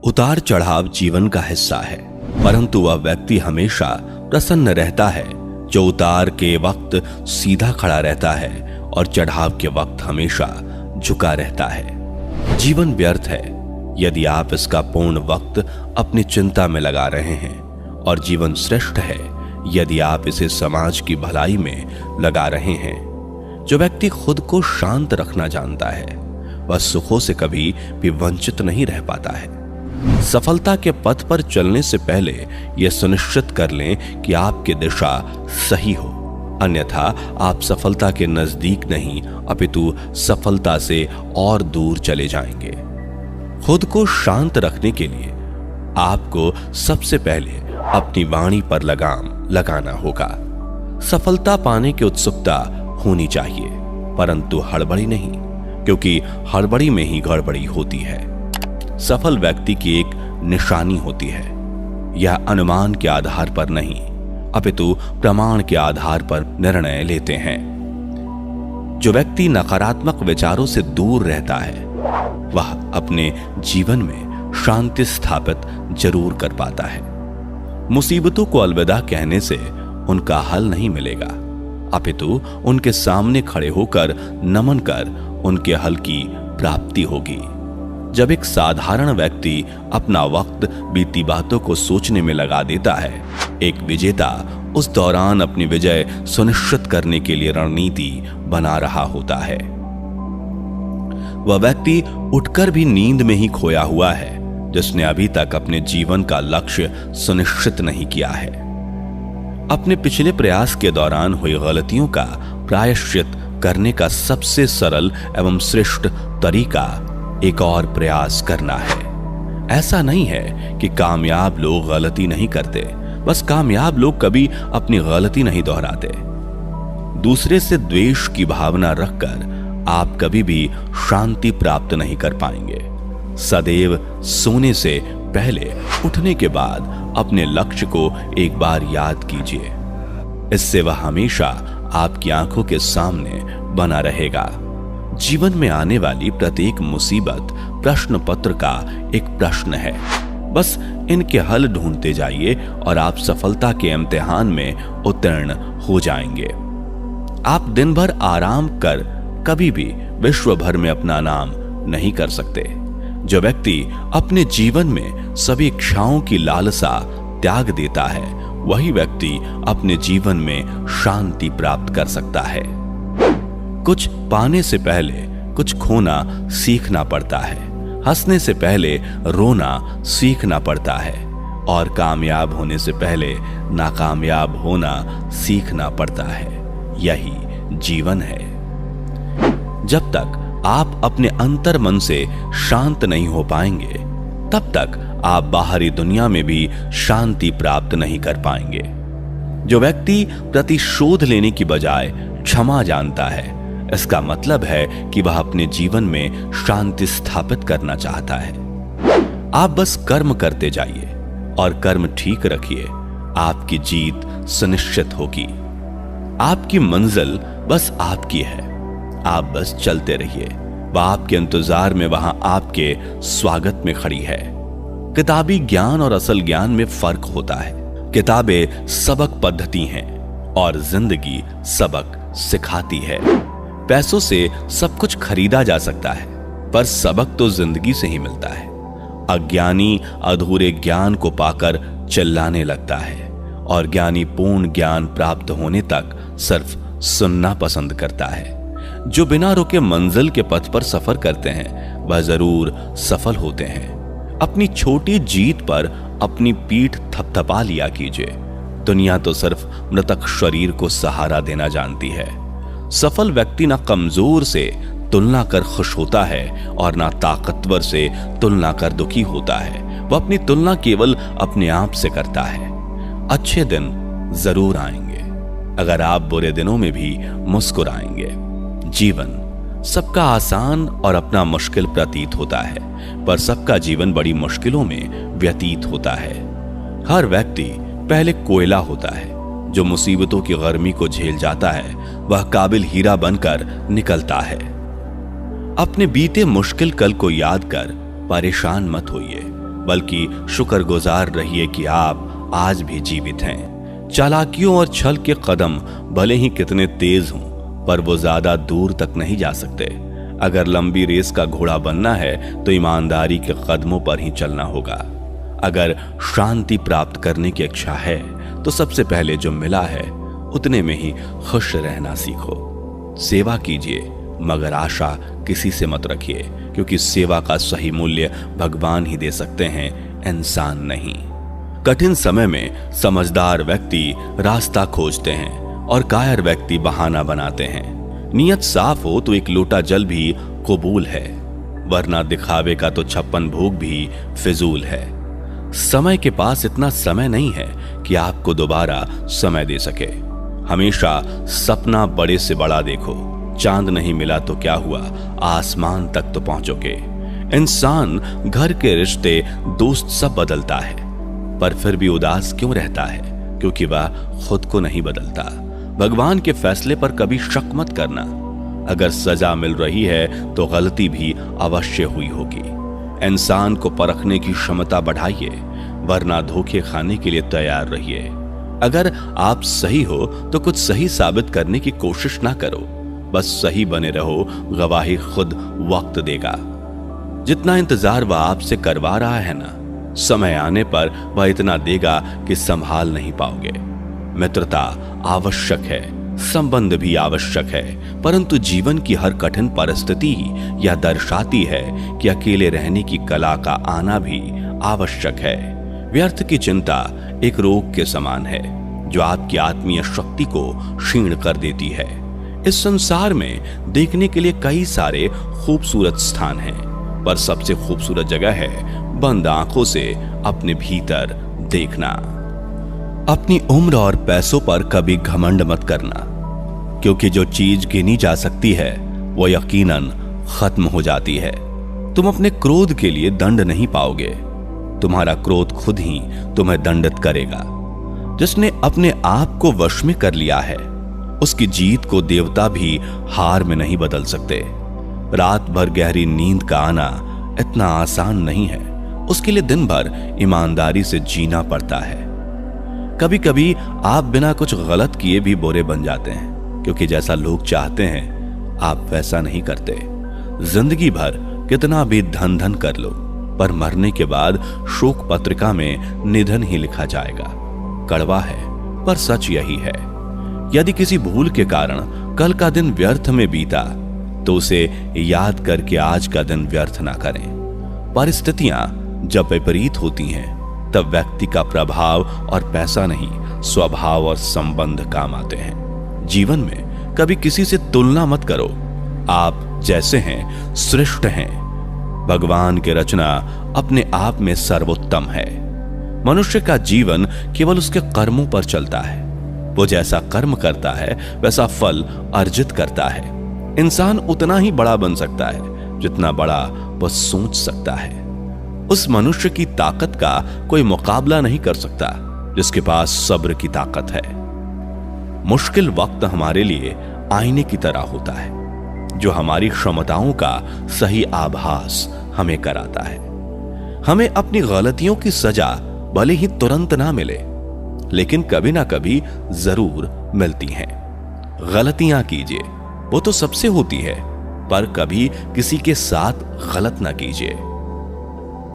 उतार चढ़ाव जीवन का हिस्सा है, परंतु वह व्यक्ति हमेशा प्रसन्न रहता है जो उतार के वक्त सीधा खड़ा रहता है और चढ़ाव के वक्त हमेशा झुका रहता है। जीवन व्यर्थ है यदि आप इसका पूर्ण वक्त अपनी चिंता में लगा रहे हैं, और जीवन श्रेष्ठ है यदि आप इसे समाज की भलाई में लगा रहे हैं। जो व्यक्ति खुद को शांत रखना जानता है वह सुखों से कभी भी वंचित नहीं रह पाता है। सफलता के पथ पर चलने से पहले यह सुनिश्चित कर लें कि आपकी दिशा सही हो, अन्यथा आप सफलता के नजदीक नहीं अपितु सफलता से और दूर चले जाएंगे। खुद को शांत रखने के लिए आपको सबसे पहले अपनी वाणी पर लगाम लगाना होगा। सफलता पाने की उत्सुकता होनी चाहिए, परंतु हड़बड़ी नहीं, क्योंकि हड़बड़ी में ही गड़बड़ी होती है। सफल व्यक्ति की एक निशानी होती है। यह अनुमान के आधार पर नहीं अपितु प्रमाण के आधार पर निर्णय लेते हैं। जो व्यक्ति नकारात्मक विचारों से दूर रहता है वह अपने जीवन में शांति स्थापित जरूर कर पाता है। मुसीबतों को अलविदा कहने से उनका हल नहीं मिलेगा, अपितु उनके सामने खड़े होकर नमन कर उनके हल की प्राप्ति होगी। जब एक साधारण व्यक्ति अपना वक्त बीती बातों को सोचने में लगा देता है, एक विजेता उस दौरान अपनी विजय सुनिश्चित करने के लिए रणनीति बना रहा होता है। वह व्यक्ति उठकर भी नींद में ही खोया हुआ है जिसने अभी तक अपने जीवन का लक्ष्य सुनिश्चित नहीं किया है। अपने पिछले प्रयास के दौरान हुई गलतियों का प्रायश्चित करने का सबसे सरल एवं श्रेष्ठ तरीका एक और प्रयास करना है। ऐसा नहीं है कि कामयाब लोग गलती नहीं करते, बस कामयाब लोग कभी अपनी गलती नहीं दोहराते। दूसरे से द्वेष की भावना रखकर आप कभी भी शांति प्राप्त नहीं कर पाएंगे। सदैव सोने से पहले उठने के बाद अपने लक्ष्य को एक बार याद कीजिए। इससे वह हमेशा आपकी आंखों के सामने बना रहेगा। जीवन में आने वाली प्रत्येक मुसीबत प्रश्न पत्र का एक प्रश्न है। बस इनके हल ढूंढते जाइए और आप सफलता के इम्तिहान में उत्तीर्ण हो जाएंगे। आप दिन भर आराम कर कभी भी विश्व भर में अपना नाम नहीं कर सकते। जो व्यक्ति अपने जीवन में सभी इच्छाओं की लालसा त्याग देता है वही व्यक्ति अपने जीवन में शांति प्राप्त कर सकता है। कुछ पाने से पहले कुछ खोना सीखना पड़ता है। हंसने से पहले रोना सीखना पड़ता है और कामयाब होने से पहले नाकामयाब होना सीखना पड़ता है। यही जीवन है। जब तक आप अपने अंतर मन से शांत नहीं हो पाएंगे तब तक आप बाहरी दुनिया में भी शांति प्राप्त नहीं कर पाएंगे। जो व्यक्ति प्रतिशोध लेने की बजाय क्षमा जानता है इसका मतलब है कि वह अपने जीवन में शांति स्थापित करना चाहता है। आप बस कर्म करते जाइए और कर्म ठीक रखिए, आपकी जीत सुनिश्चित होगी। आपकी मंजिल बस आपकी है, आप बस चलते रहिए। वह आपके इंतजार में वहां आपके स्वागत में खड़ी है। किताबी ज्ञान और असल ज्ञान में फर्क होता है। किताबें सबक पद्धति हैं और जिंदगी सबक सिखाती है। पैसों से सब कुछ खरीदा जा सकता है पर सबक तो जिंदगी से ही मिलता है। अज्ञानी अधूरे ज्ञान को पाकर चिल्लाने लगता है और ज्ञानी पूर्ण ज्ञान प्राप्त होने तक सिर्फ सुनना पसंद करता है। जो बिना रुके मंजिल के पथ पर सफर करते हैं वह जरूर सफल होते हैं। अपनी छोटी जीत पर अपनी पीठ थपथपा लिया कीजिए। दुनिया तो सिर्फ मृतक शरीर को सहारा देना जानती है। सफल व्यक्ति ना कमजोर से तुलना कर खुश होता है और ना ताकतवर से तुलना कर दुखी होता है। वह अपनी तुलना केवल अपने आप से करता है। अच्छे दिन जरूर आएंगे अगर आप बुरे दिनों में भी मुस्कुराएंगे। जीवन सबका आसान और अपना मुश्किल प्रतीत होता है पर सबका जीवन बड़ी मुश्किलों में व्यतीत होता है। हर व्यक्ति पहले कोयला होता है। जो मुसीबतों की गर्मी को झेल जाता है वह काबिल हीरा बनकर निकलता है। अपने बीते मुश्किल कल को याद कर परेशान मत होइए। बल्कि शुक्रगुजार रहिए कि आप आज भी जीवित हैं। चालाकियों और छल के कदम भले ही कितने तेज हों, पर वो ज्यादा दूर तक नहीं जा सकते। अगर लंबी रेस का घोड़ा बनना है तो ईमानदारी के कदमों पर ही चलना होगा। अगर शांति प्राप्त करने की इच्छा है तो सबसे पहले जो मिला है उतने में ही खुश रहना सीखो। सेवा कीजिए मगर आशा किसी से मत रखिए, क्योंकि सेवा का सही मूल्य भगवान ही दे सकते हैं, इंसान नहीं। कठिन समय में समझदार व्यक्ति रास्ता खोजते हैं और कायर व्यक्ति बहाना बनाते हैं। नियत साफ हो तो एक लोटा जल भी कबूल है, वरना दिखावे का तो 56 भोग भी फिजूल है। समय के पास इतना समय नहीं है कि आपको दोबारा समय दे सके। हमेशा सपना बड़े से बड़ा देखो। चांद नहीं मिला तो क्या हुआ, आसमान तक तो पहुंचोगे। इंसान, घर के रिश्ते, दोस्त सब बदलता है, पर फिर भी उदास क्यों रहता है? क्योंकि वह खुद को नहीं बदलता। भगवान के फैसले पर कभी शक मत करना। अगर सजा मिल रही है तो गलती भी अवश्य हुई होगी। इंसान को परखने की क्षमता बढ़ाइए, वरना धोखे खाने के लिए तैयार रहिए। अगर आप सही हो तो कुछ सही साबित करने की कोशिश ना करो, बस सही बने रहो। गवाही खुद वक्त देगा। जितना इंतजार वह आपसे करवा रहा है ना, समय आने पर वह इतना देगा कि संभाल नहीं पाओगे। मित्रता आवश्यक है, संबंध भी आवश्यक है, परंतु जीवन की हर कठिन परिस्थिति यह दर्शाती है कि अकेले रहने की कला का आना भी आवश्यक है। व्यर्थ की चिंता एक रोग के समान है जो आपकी आत्मीय शक्ति को क्षीण कर देती है। इस संसार में देखने के लिए कई सारे खूबसूरत स्थान हैं, पर सबसे खूबसूरत जगह है बंद आंखों से अपने भीतर देखना। अपनी उम्र और पैसों पर कभी घमंड मत करना, क्योंकि जो चीज गिनी जा सकती है वो यकीनन खत्म हो जाती है। तुम अपने क्रोध के लिए दंड नहीं पाओगे, तुम्हारा क्रोध खुद ही तुम्हें दंडित करेगा। जिसने अपने आप को वश में कर लिया है, उसकी जीत को देवता भी हार में नहीं बदल सकते। रात भर गहरी नींद का आना इतना आसान नहीं है, उसके लिए दिन भर ईमानदारी से जीना पड़ता है। कभी कभी आप बिना कुछ गलत किए भी बुरे बन जाते हैं, क्योंकि जैसा लोग चाहते हैं आप वैसा नहीं करते। जिंदगी भर कितना भी धन धन कर लो, पर मरने के बाद शोक पत्रिका में निधन ही लिखा जाएगा। कड़वा है पर सच यही है। यदि किसी भूल के कारण कल का दिन व्यर्थ में बीता तो उसे याद करके आज का दिन व्यर्थ ना करें। परिस्थितियां जब विपरीत होती हैं तब व्यक्ति का प्रभाव और पैसा नहीं, स्वभाव और संबंध काम आते हैं। जीवन में कभी किसी से तुलना मत करो। आप जैसे हैं श्रेष्ठ हैं। भगवान की रचना अपने आप में सर्वोत्तम है। मनुष्य का जीवन केवल उसके कर्मों पर चलता है। वो जैसा कर्म करता है वैसा फल अर्जित करता है। इंसान उतना ही बड़ा बन सकता है जितना बड़ा वह सोच सकता है। उस मनुष्य की ताकत का कोई मुकाबला नहीं कर सकता जिसके पास सब्र की ताकत है। मुश्किल वक्त हमारे लिए आईने की तरह होता है, जो हमारी क्षमताओं का सही आभास हमें कराता है। हमें अपनी गलतियों की सजा भले ही तुरंत ना मिले, लेकिन कभी ना कभी जरूर मिलती हैं। गलतियां कीजिए, वो तो सबसे होती है, पर कभी किसी के साथ गलत ना कीजिए।